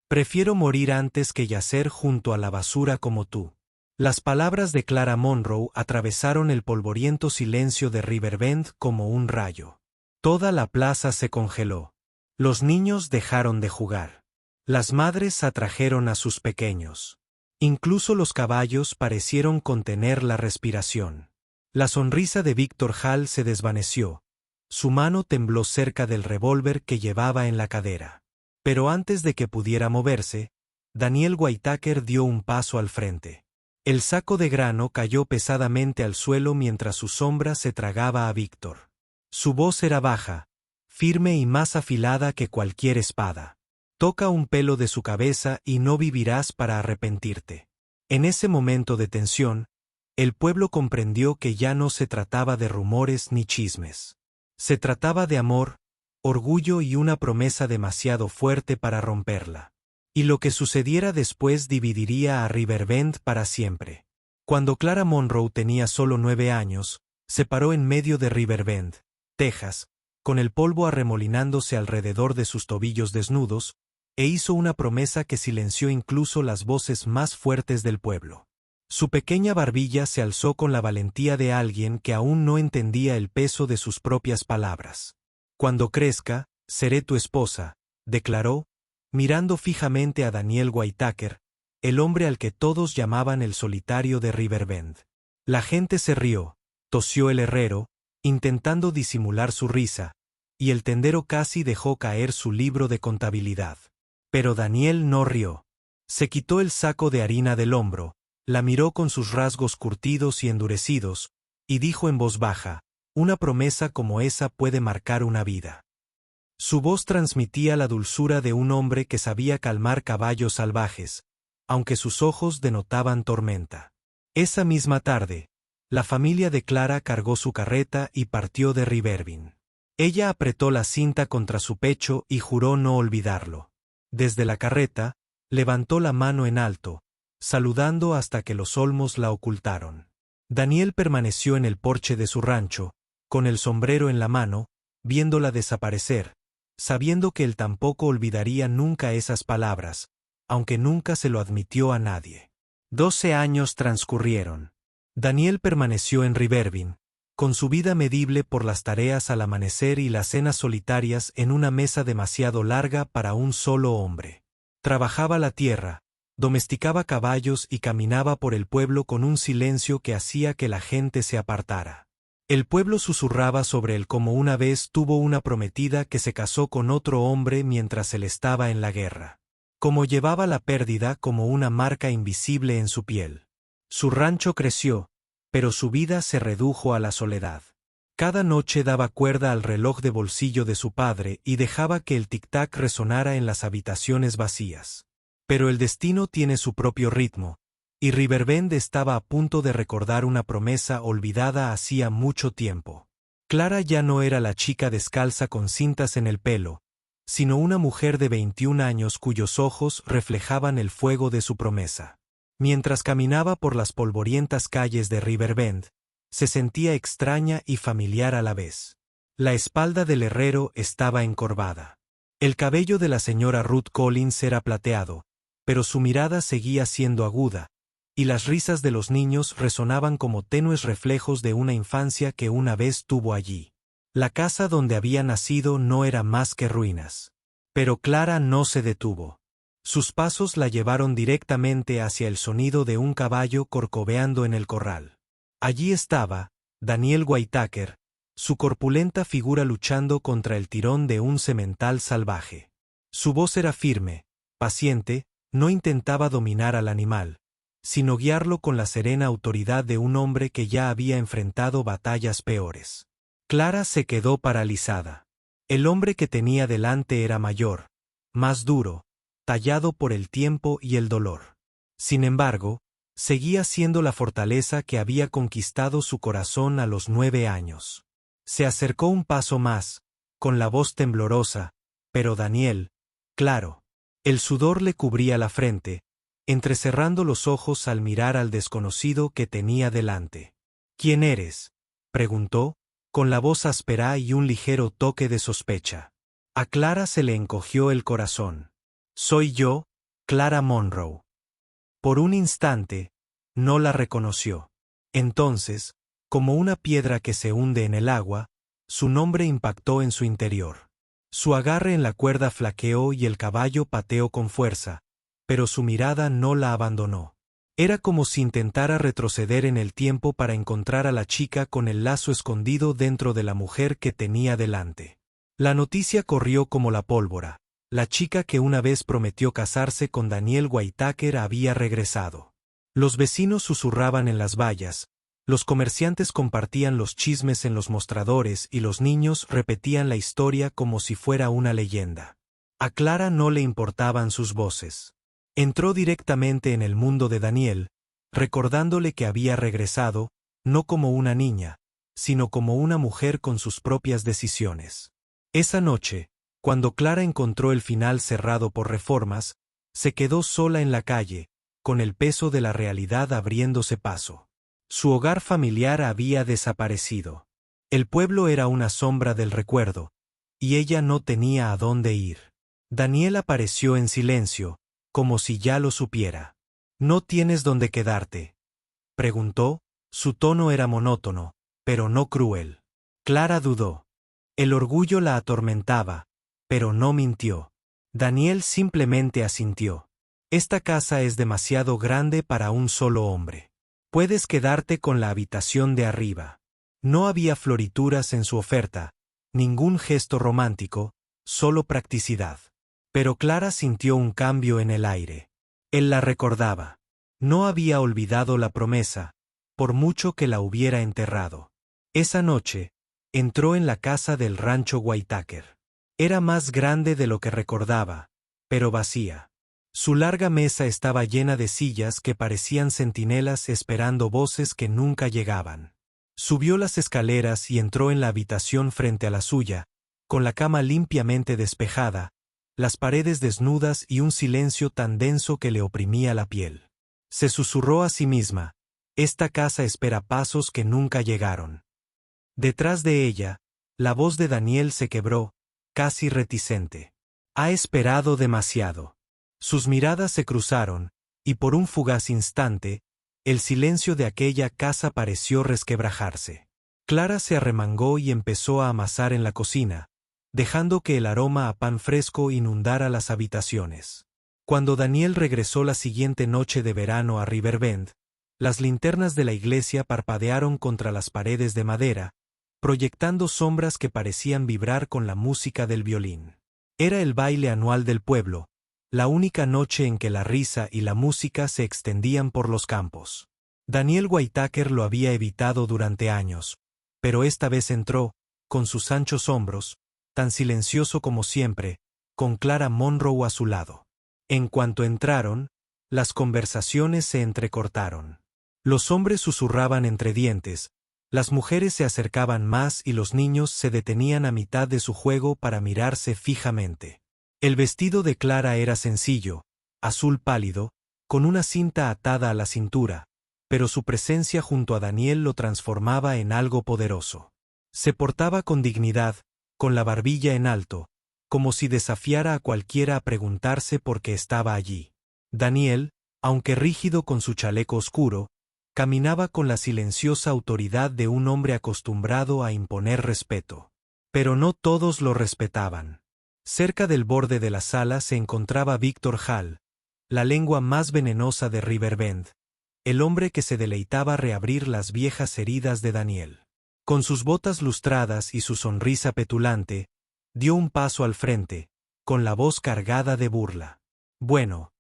Prefiero morir antes que yacer junto a la basura como tú. Las palabras de Clara Monroe atravesaron el polvoriento silencio de Riverbend como un rayo. Toda la plaza se congeló. Los niños dejaron de jugar. Las madres atrajeron a sus pequeños. Incluso los caballos parecieron contener la respiración. La sonrisa de Víctor Hall se desvaneció. Su mano tembló cerca del revólver que llevaba en la cadera. Pero antes de que pudiera moverse, Daniel Whitaker dio un paso al frente. El saco de grano cayó pesadamente al suelo mientras su sombra se tragaba a Víctor. Su voz era baja, firme y más afilada que cualquier espada. Toca un pelo de su cabeza y no vivirás para arrepentirte. En ese momento de tensión, el pueblo comprendió que ya no se trataba de rumores ni chismes. Se trataba de amor, orgullo y una promesa demasiado fuerte para romperla. Y lo que sucediera después dividiría a Riverbend para siempre. Cuando Clara Monroe tenía solo 9 años, se paró en medio de Riverbend, Texas, con el polvo arremolinándose alrededor de sus tobillos desnudos, e hizo una promesa que silenció incluso las voces más fuertes del pueblo. Su pequeña barbilla se alzó con la valentía de alguien que aún no entendía el peso de sus propias palabras. Cuando crezca, seré tu esposa, declaró, mirando fijamente a Daniel Whitaker, el hombre al que todos llamaban el solitario de Riverbend. La gente se rió, tosió el herrero, intentando disimular su risa, y el tendero casi dejó caer su libro de contabilidad. Pero Daniel no rió. Se quitó el saco de harina del hombro, la miró con sus rasgos curtidos y endurecidos, y dijo en voz baja, una promesa como esa puede marcar una vida. Su voz transmitía la dulzura de un hombre que sabía calmar caballos salvajes, aunque sus ojos denotaban tormenta. Esa misma tarde, la familia de Clara cargó su carreta y partió de Riverbend. Ella apretó la cinta contra su pecho y juró no olvidarlo. Desde la carreta, levantó la mano en alto, saludando hasta que los olmos la ocultaron. Daniel permaneció en el porche de su rancho, con el sombrero en la mano, viéndola desaparecer, sabiendo que él tampoco olvidaría nunca esas palabras, aunque nunca se lo admitió a nadie. 12 años transcurrieron. Daniel permaneció en Riverbend, con su vida medible por las tareas al amanecer y las cenas solitarias en una mesa demasiado larga para un solo hombre. Trabajaba la tierra, domesticaba caballos y caminaba por el pueblo con un silencio que hacía que la gente se apartara. El pueblo susurraba sobre él como una vez tuvo una prometida que se casó con otro hombre mientras él estaba en la guerra. Como llevaba la pérdida como una marca invisible en su piel. Su rancho creció, pero su vida se redujo a la soledad. Cada noche daba cuerda al reloj de bolsillo de su padre y dejaba que el tic-tac resonara en las habitaciones vacías. Pero el destino tiene su propio ritmo, y Riverbend estaba a punto de recordar una promesa olvidada hacía mucho tiempo. Clara ya no era la chica descalza con cintas en el pelo, sino una mujer de 21 años cuyos ojos reflejaban el fuego de su promesa. Mientras caminaba por las polvorientas calles de Riverbend, se sentía extraña y familiar a la vez. La espalda del herrero estaba encorvada. El cabello de la señora Ruth Collins era plateado, pero su mirada seguía siendo aguda, y las risas de los niños resonaban como tenues reflejos de una infancia que una vez tuvo allí. La casa donde había nacido no era más que ruinas. Pero Clara no se detuvo. Sus pasos la llevaron directamente hacia el sonido de un caballo corcoveando en el corral. Allí estaba, Daniel Whitaker, su corpulenta figura luchando contra el tirón de un semental salvaje. Su voz era firme, paciente, no intentaba dominar al animal, sino guiarlo con la serena autoridad de un hombre que ya había enfrentado batallas peores. Clara se quedó paralizada. El hombre que tenía delante era mayor, más duro, tallado por el tiempo y el dolor. Sin embargo, seguía siendo la fortaleza que había conquistado su corazón a los 9 años. Se acercó un paso más, con la voz temblorosa, pero Daniel, claro. El sudor le cubría la frente, entrecerrando los ojos al mirar al desconocido que tenía delante. ¿Quién eres?, preguntó, con la voz áspera y un ligero toque de sospecha. A Clara se le encogió el corazón. Soy yo, Clara Monroe. Por un instante, no la reconoció. Entonces, como una piedra que se hunde en el agua, su nombre impactó en su interior. Su agarre en la cuerda flaqueó y el caballo pateó con fuerza, pero su mirada no la abandonó. Era como si intentara retroceder en el tiempo para encontrar a la chica con el lazo escondido dentro de la mujer que tenía delante. La noticia corrió como la pólvora. La chica que una vez prometió casarse con Daniel Whitaker había regresado. Los vecinos susurraban en las vallas, los comerciantes compartían los chismes en los mostradores y los niños repetían la historia como si fuera una leyenda. A Clara no le importaban sus voces. Entró directamente en el mundo de Daniel, recordándole que había regresado, no como una niña, sino como una mujer con sus propias decisiones. Esa noche, cuando Clara encontró el final cerrado por reformas, se quedó sola en la calle, con el peso de la realidad abriéndose paso. Su hogar familiar había desaparecido. El pueblo era una sombra del recuerdo, y ella no tenía a dónde ir. Daniel apareció en silencio, como si ya lo supiera. ¿No tienes dónde quedarte?, preguntó, su tono era monótono, pero no cruel. Clara dudó. El orgullo la atormentaba, pero no mintió. Daniel simplemente asintió. Esta casa es demasiado grande para un solo hombre. Puedes quedarte con la habitación de arriba. No había florituras en su oferta, ningún gesto romántico, solo practicidad. Pero Clara sintió un cambio en el aire. Él la recordaba. No había olvidado la promesa, por mucho que la hubiera enterrado. Esa noche, entró en la casa del rancho Whitaker. Era más grande de lo que recordaba, pero vacía. Su larga mesa estaba llena de sillas que parecían centinelas esperando voces que nunca llegaban. Subió las escaleras y entró en la habitación frente a la suya, con la cama limpiamente despejada, las paredes desnudas y un silencio tan denso que le oprimía la piel. Se susurró a sí misma, esta casa espera pasos que nunca llegaron. Detrás de ella, la voz de Daniel se quebró, casi reticente. Ha esperado demasiado. Sus miradas se cruzaron, y por un fugaz instante, el silencio de aquella casa pareció resquebrajarse. Clara se arremangó y empezó a amasar en la cocina, dejando que el aroma a pan fresco inundara las habitaciones. Cuando Daniel regresó la siguiente noche de verano a Riverbend, las linternas de la iglesia parpadearon contra las paredes de madera, proyectando sombras que parecían vibrar con la música del violín. Era el baile anual del pueblo, la única noche en que la risa y la música se extendían por los campos. Daniel Whitaker lo había evitado durante años, pero esta vez entró, con sus anchos hombros, tan silencioso como siempre, con Clara Monroe a su lado. En cuanto entraron, las conversaciones se entrecortaron. Los hombres susurraban entre dientes, las mujeres se acercaban más y los niños se detenían a mitad de su juego para mirarse fijamente. El vestido de Clara era sencillo, azul pálido, con una cinta atada a la cintura, pero su presencia junto a Daniel lo transformaba en algo poderoso. Se portaba con dignidad, con la barbilla en alto, como si desafiara a cualquiera a preguntarse por qué estaba allí. Daniel, aunque rígido con su chaleco oscuro, caminaba con la silenciosa autoridad de un hombre acostumbrado a imponer respeto. Pero no todos lo respetaban. Cerca del borde de la sala se encontraba Víctor Hall, la lengua más venenosa de Riverbend, el hombre que se deleitaba reabrir las viejas heridas de Daniel. Con sus botas lustradas y su sonrisa petulante, dio un paso al frente, con la voz cargada de burla. Bueno,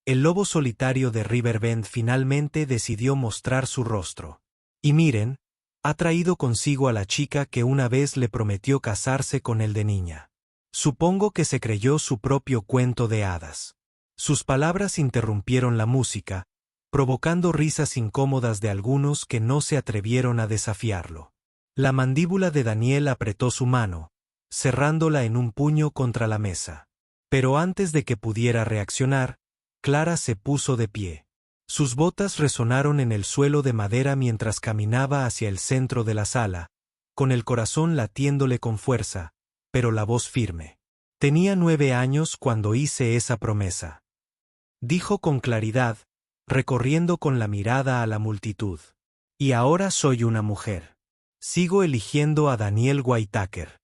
el lobo solitario de Riverbend finalmente decidió mostrar su rostro. Y miren, ha traído consigo a la chica que una vez le prometió casarse con él de niña. Supongo que se creyó su propio cuento de hadas. Sus palabras interrumpieron la música, provocando risas incómodas de algunos que no se atrevieron a desafiarlo. La mandíbula de Daniel apretó su mano, cerrándola en un puño contra la mesa. Pero antes de que pudiera reaccionar, Clara se puso de pie. Sus botas resonaron en el suelo de madera mientras caminaba hacia el centro de la sala, con el corazón latiéndole con fuerza, pero la voz firme. Tenía 9 años cuando hice esa promesa. dijo con claridad, recorriendo con la mirada a la multitud. Y ahora soy una mujer. Sigo eligiendo a Daniel Whitaker.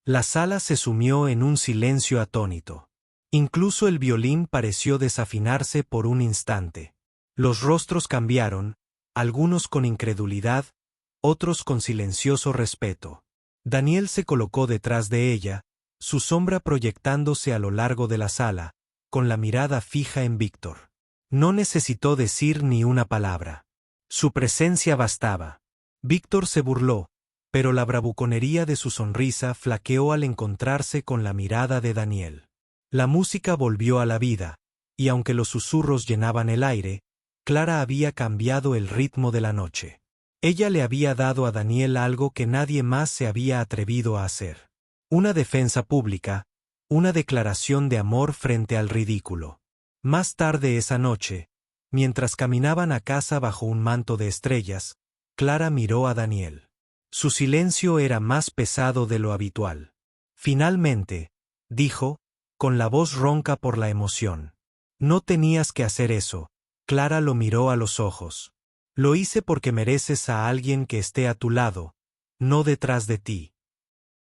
La sala se sumió en un silencio atónito. Incluso el violín pareció desafinarse por un instante. Los rostros cambiaron, algunos con incredulidad, otros con silencioso respeto. Daniel se colocó detrás de ella, su sombra proyectándose a lo largo de la sala, con la mirada fija en Víctor. No necesitó decir ni una palabra. Su presencia bastaba. Víctor se burló, pero la bravuconería de su sonrisa flaqueó al encontrarse con la mirada de Daniel. La música volvió a la vida, y aunque los susurros llenaban el aire, Clara había cambiado el ritmo de la noche. Ella le había dado a Daniel algo que nadie más se había atrevido a hacer. Una defensa pública, una declaración de amor frente al ridículo. Más tarde esa noche, mientras caminaban a casa bajo un manto de estrellas, Clara miró a Daniel. Su silencio era más pesado de lo habitual. Finalmente, dijo, con la voz ronca por la emoción. No tenías que hacer eso. Clara lo miró a los ojos. Lo hice porque mereces a alguien que esté a tu lado, no detrás de ti.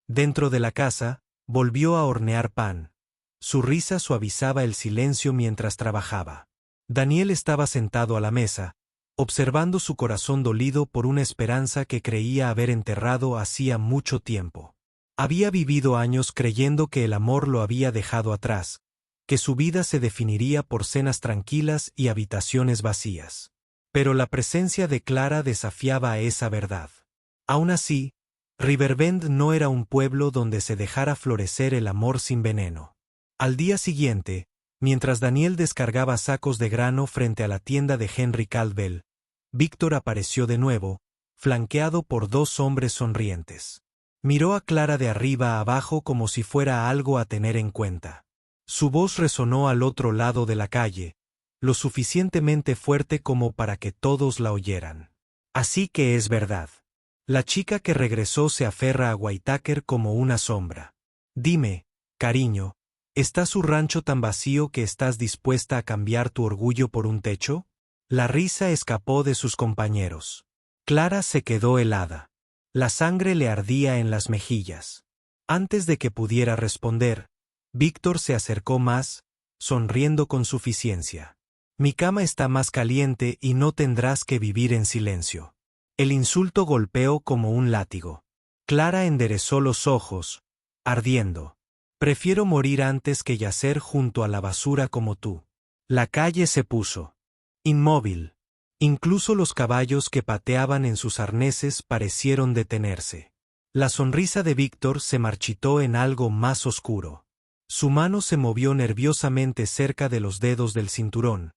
Dentro de la casa, volvió a hornear pan. Su risa suavizaba el silencio mientras trabajaba. Daniel estaba sentado a la mesa, observando su corazón dolido por una esperanza que creía haber enterrado hacía mucho tiempo. Había vivido años creyendo que el amor lo había dejado atrás, que su vida se definiría por cenas tranquilas y habitaciones vacías. Pero la presencia de Clara desafiaba a esa verdad. Aún así, Riverbend no era un pueblo donde se dejara florecer el amor sin veneno. Al día siguiente, mientras Daniel descargaba sacos de grano frente a la tienda de Henry Caldwell, Víctor apareció de nuevo, flanqueado por dos hombres sonrientes. Miró a Clara de arriba a abajo como si fuera algo a tener en cuenta. Su voz resonó al otro lado de la calle, lo suficientemente fuerte como para que todos la oyeran. Así que es verdad. La chica que regresó se aferra a Whitaker como una sombra. Dime, cariño, ¿está su rancho tan vacío que estás dispuesta a cambiar tu orgullo por un techo? La risa escapó de sus compañeros. Clara se quedó helada. La sangre le ardía en las mejillas. Antes de que pudiera responder, Víctor se acercó más, sonriendo con suficiencia. Mi cama está más caliente y no tendrás que vivir en silencio. El insulto golpeó como un látigo. Clara enderezó los ojos, ardiendo. Prefiero morir antes que yacer junto a la basura como tú. La calle se puso inmóvil. Incluso los caballos que pateaban en sus arneses parecieron detenerse. La sonrisa de Víctor se marchitó en algo más oscuro. Su mano se movió nerviosamente cerca de los dedos del cinturón,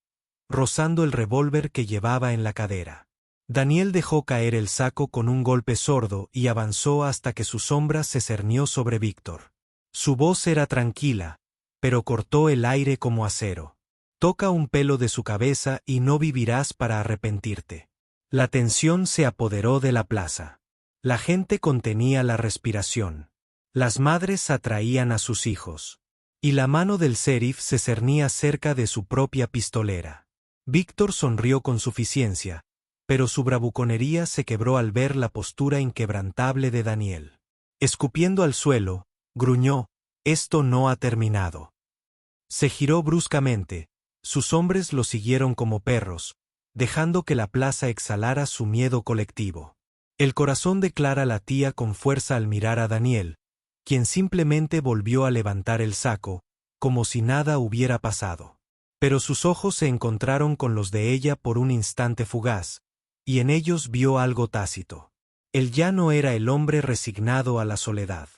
rozando el revólver que llevaba en la cadera. Daniel dejó caer el saco con un golpe sordo y avanzó hasta que su sombra se cernió sobre Víctor. Su voz era tranquila, pero cortó el aire como acero. Toca un pelo de su cabeza y no vivirás para arrepentirte. La tensión se apoderó de la plaza. La gente contenía la respiración. Las madres atraían a sus hijos. Y la mano del sheriff se cernía cerca de su propia pistolera. Víctor sonrió con suficiencia, pero su bravuconería se quebró al ver la postura inquebrantable de Daniel. Escupiendo al suelo, gruñó, «Esto no ha terminado». Se giró bruscamente. Sus hombres lo siguieron como perros, dejando que la plaza exhalara su miedo colectivo. El corazón de Clara latía con fuerza al mirar a Daniel, quien simplemente volvió a levantar el saco, como si nada hubiera pasado. Pero sus ojos se encontraron con los de ella por un instante fugaz, y en ellos vio algo tácito. Él ya no era el hombre resignado a la soledad.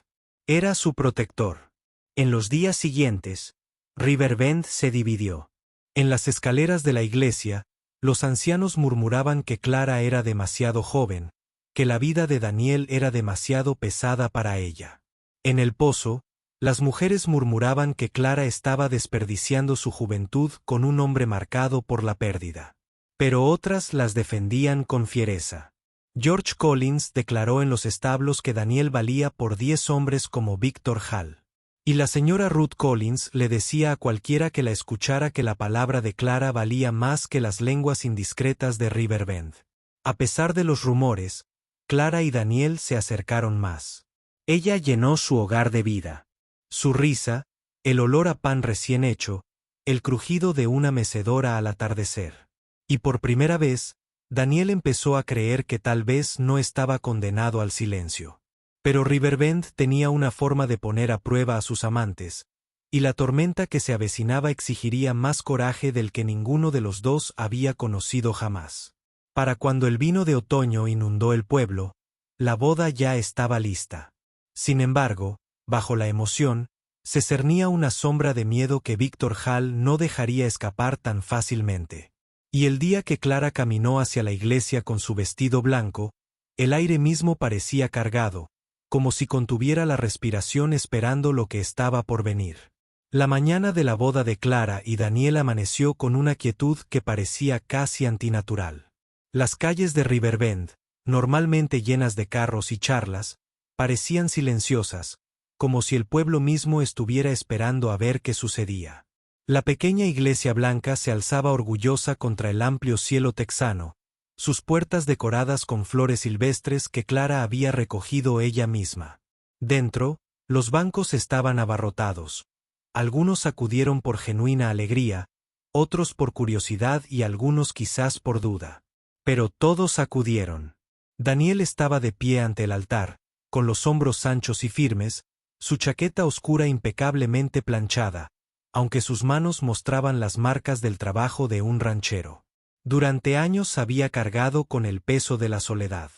Era su protector. En los días siguientes, Riverbend se dividió. En las escaleras de la iglesia, los ancianos murmuraban que Clara era demasiado joven, que la vida de Daniel era demasiado pesada para ella. En el pozo, las mujeres murmuraban que Clara estaba desperdiciando su juventud con un hombre marcado por la pérdida. Pero otras las defendían con fiereza. George Collins declaró en los establos que Daniel valía por 10 hombres como Víctor Hall. Y la señora Ruth Collins le decía a cualquiera que la escuchara que la palabra de Clara valía más que las lenguas indiscretas de Riverbend. A pesar de los rumores, Clara y Daniel se acercaron más. Ella llenó su hogar de vida. Su risa, el olor a pan recién hecho, el crujido de una mecedora al atardecer. Y por primera vez, Daniel empezó a creer que tal vez no estaba condenado al silencio. Pero Riverbend tenía una forma de poner a prueba a sus amantes, y la tormenta que se avecinaba exigiría más coraje del que ninguno de los dos había conocido jamás. Para cuando el vino de otoño inundó el pueblo, la boda ya estaba lista. Sin embargo, bajo la emoción, se cernía una sombra de miedo que Víctor Hall no dejaría escapar tan fácilmente. Y el día que Clara caminó hacia la iglesia con su vestido blanco, el aire mismo parecía cargado, como si contuviera la respiración esperando lo que estaba por venir. La mañana de la boda de Clara y Daniel amaneció con una quietud que parecía casi antinatural. Las calles de Riverbend, normalmente llenas de carros y charlas, parecían silenciosas, como si el pueblo mismo estuviera esperando a ver qué sucedía. La pequeña iglesia blanca se alzaba orgullosa contra el amplio cielo texano, sus puertas decoradas con flores silvestres que Clara había recogido ella misma. Dentro, los bancos estaban abarrotados. Algunos acudieron por genuina alegría, otros por curiosidad y algunos quizás por duda. Pero todos acudieron. Daniel estaba de pie ante el altar, con los hombros anchos y firmes, su chaqueta oscura impecablemente planchada, aunque sus manos mostraban las marcas del trabajo de un ranchero. Durante años había cargado con el peso de la soledad.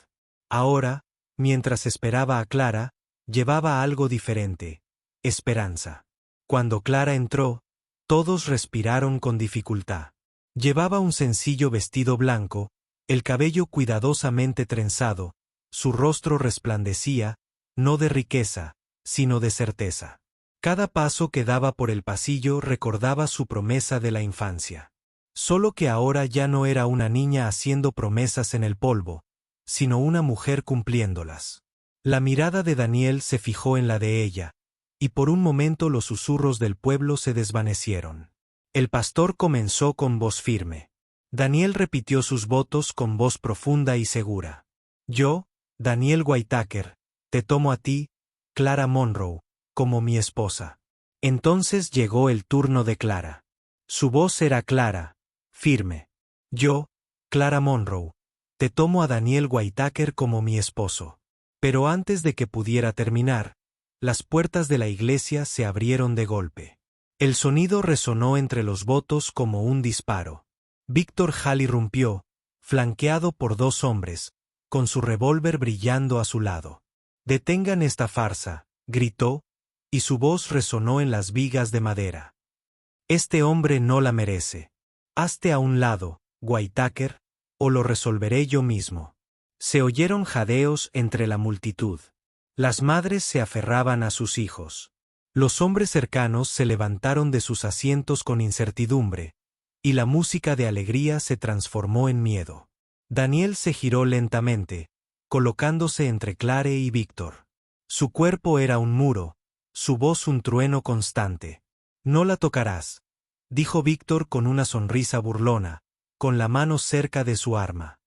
Ahora, mientras esperaba a Clara, llevaba algo diferente: esperanza. Cuando Clara entró, todos respiraron con dificultad. Llevaba un sencillo vestido blanco, el cabello cuidadosamente trenzado, su rostro resplandecía, no de riqueza, sino de certeza. Cada paso que daba por el pasillo recordaba su promesa de la infancia. Solo que ahora ya no era una niña haciendo promesas en el polvo, sino una mujer cumpliéndolas. La mirada de Daniel se fijó en la de ella, y por un momento los susurros del pueblo se desvanecieron. El pastor comenzó con voz firme. Daniel repitió sus votos con voz profunda y segura. Yo, Daniel Whitaker, te tomo a ti, Clara Monroe, como mi esposa. Entonces llegó el turno de Clara. Su voz era clara, firme. Yo, Clara Monroe, te tomo a Daniel Whitaker como mi esposo. Pero antes de que pudiera terminar, las puertas de la iglesia se abrieron de golpe. El sonido resonó entre los votos como un disparo. Víctor Hall irrumpió, flanqueado por dos hombres, con su revólver brillando a su lado. «Detengan esta farsa», gritó, y su voz resonó en las vigas de madera. «Este hombre no la merece. Hazte a un lado, Whitaker, o lo resolveré yo mismo». Se oyeron jadeos entre la multitud. Las madres se aferraban a sus hijos. Los hombres cercanos se levantaron de sus asientos con incertidumbre, y la música de alegría se transformó en miedo. Daniel se giró lentamente, colocándose entre Clara y Víctor. Su cuerpo era un muro, su voz un trueno constante. «No la tocarás», dijo Víctor con una sonrisa burlona, con la mano cerca de su arma.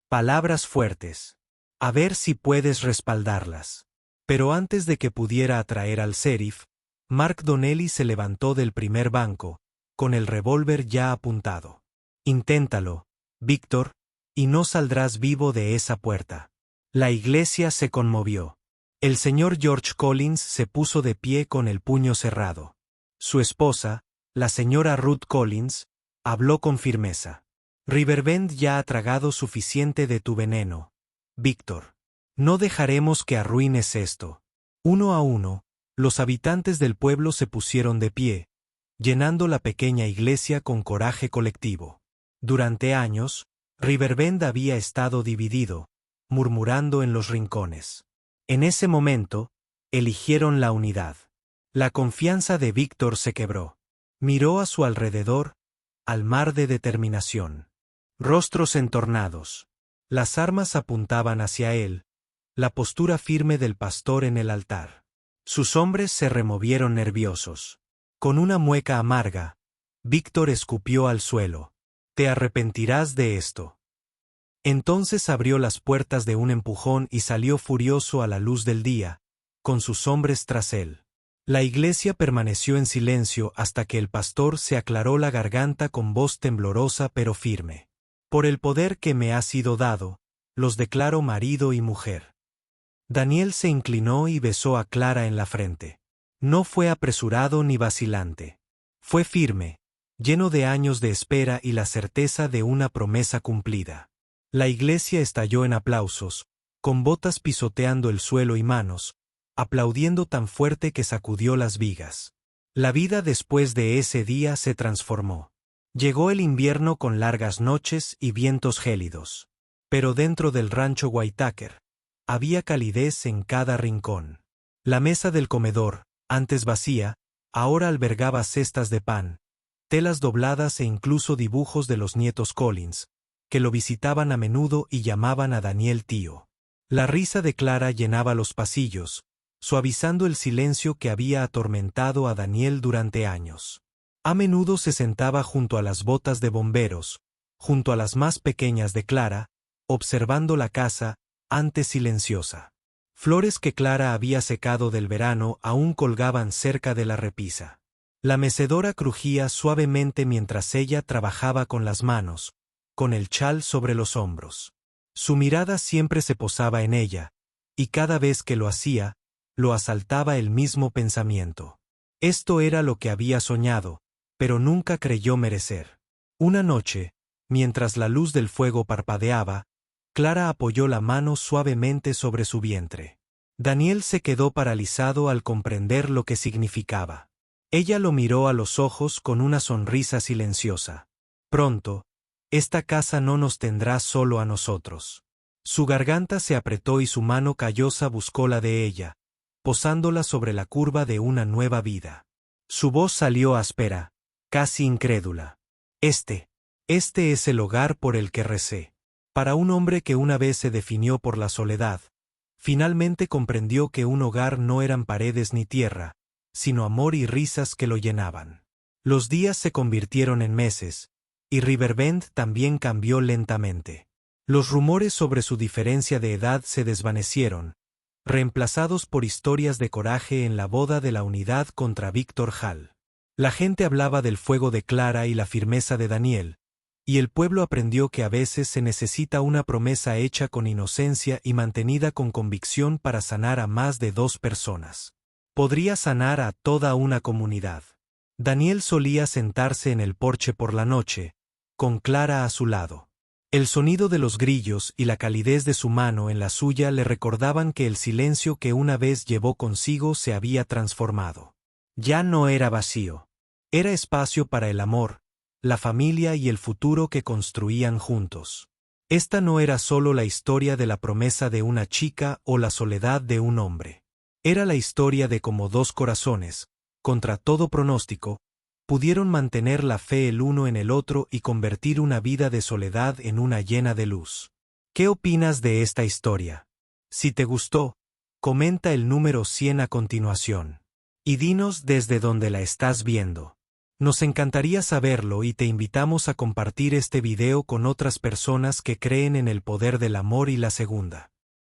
Palabras fuertes. A ver si puedes respaldarlas. Pero antes de que pudiera atraer al sheriff, Mark Donnelly se levantó del primer banco, con el revólver ya apuntado. «Inténtalo, Víctor, y no saldrás vivo de esa puerta». La iglesia se conmovió. El señor George Collins se puso de pie con el puño cerrado. Su esposa, la señora Ruth Collins, habló con firmeza. «Riverbend ya ha tragado suficiente de tu veneno, Víctor. No dejaremos que arruines esto». Uno a uno, los habitantes del pueblo se pusieron de pie, llenando la pequeña iglesia con coraje colectivo. Durante años, Riverbend había estado dividido, murmurando en los rincones. En ese momento, eligieron la unidad. La confianza de Víctor se quebró. Miró a su alrededor, al mar de determinación. Rostros entornados. Las armas apuntaban hacia él, la postura firme del pastor en el altar. Sus hombres se removieron nerviosos. Con una mueca amarga, Víctor escupió al suelo. «Te arrepentirás de esto». Entonces abrió las puertas de un empujón y salió furioso a la luz del día, con sus hombres tras él. La iglesia permaneció en silencio hasta que el pastor se aclaró la garganta con voz temblorosa pero firme. «Por el poder que me ha sido dado, los declaro marido y mujer». Daniel se inclinó y besó a Clara en la frente. No fue apresurado ni vacilante. Fue firme, lleno de años de espera y la certeza de una promesa cumplida. La iglesia estalló en aplausos, con botas pisoteando el suelo y manos, aplaudiendo tan fuerte que sacudió las vigas. La vida después de ese día se transformó. Llegó el invierno con largas noches y vientos gélidos. Pero dentro del rancho Whitaker, había calidez en cada rincón. La mesa del comedor, antes vacía, ahora albergaba cestas de pan, telas dobladas e incluso dibujos de los nietos Collins, que lo visitaban a menudo y llamaban a Daniel tío. La risa de Clara llenaba los pasillos, suavizando el silencio que había atormentado a Daniel durante años. A menudo se sentaba junto a las botas de bomberos, junto a las más pequeñas de Clara, observando la casa, antes silenciosa. Flores que Clara había secado del verano aún colgaban cerca de la repisa. La mecedora crujía suavemente mientras ella trabajaba con las manos, con el chal sobre los hombros. Su mirada siempre se posaba en ella, y cada vez que lo hacía, lo asaltaba el mismo pensamiento. Esto era lo que había soñado, pero nunca creyó merecer. Una noche, mientras la luz del fuego parpadeaba, Clara apoyó la mano suavemente sobre su vientre. Daniel se quedó paralizado al comprender lo que significaba. Ella lo miró a los ojos con una sonrisa silenciosa. «Pronto, esta casa no nos tendrá solo a nosotros». Su garganta se apretó y su mano callosa buscó la de ella, posándola sobre la curva de una nueva vida. Su voz salió áspera, casi incrédula. Este es el hogar por el que recé». Para un hombre que una vez se definió por la soledad, finalmente comprendió que un hogar no eran paredes ni tierra, sino amor y risas que lo llenaban. Los días se convirtieron en meses, y Riverbend también cambió lentamente. Los rumores sobre su diferencia de edad se desvanecieron, reemplazados por historias de coraje en la boda de la unidad contra Víctor Hall. La gente hablaba del fuego de Clara y la firmeza de Daniel, y el pueblo aprendió que a veces se necesita una promesa hecha con inocencia y mantenida con convicción para sanar a más de 2 personas. Podría sanar a toda una comunidad. Daniel solía sentarse en el porche por la noche, con Clara a su lado. El sonido de los grillos y la calidez de su mano en la suya le recordaban que el silencio que una vez llevó consigo se había transformado. Ya no era vacío. Era espacio para el amor, la familia y el futuro que construían juntos. Esta no era solo la historia de la promesa de una chica o la soledad de un hombre. Era la historia de cómo 2 corazones, contra todo pronóstico, pudieron mantener la fe el uno en el otro y convertir una vida de soledad en una llena de luz. ¿Qué opinas de esta historia? Si te gustó, comenta el número 100 a continuación. Y dinos desde dónde la estás viendo. Nos encantaría saberlo y te invitamos a compartir este video con otras personas que creen en el poder del amor y la segunda.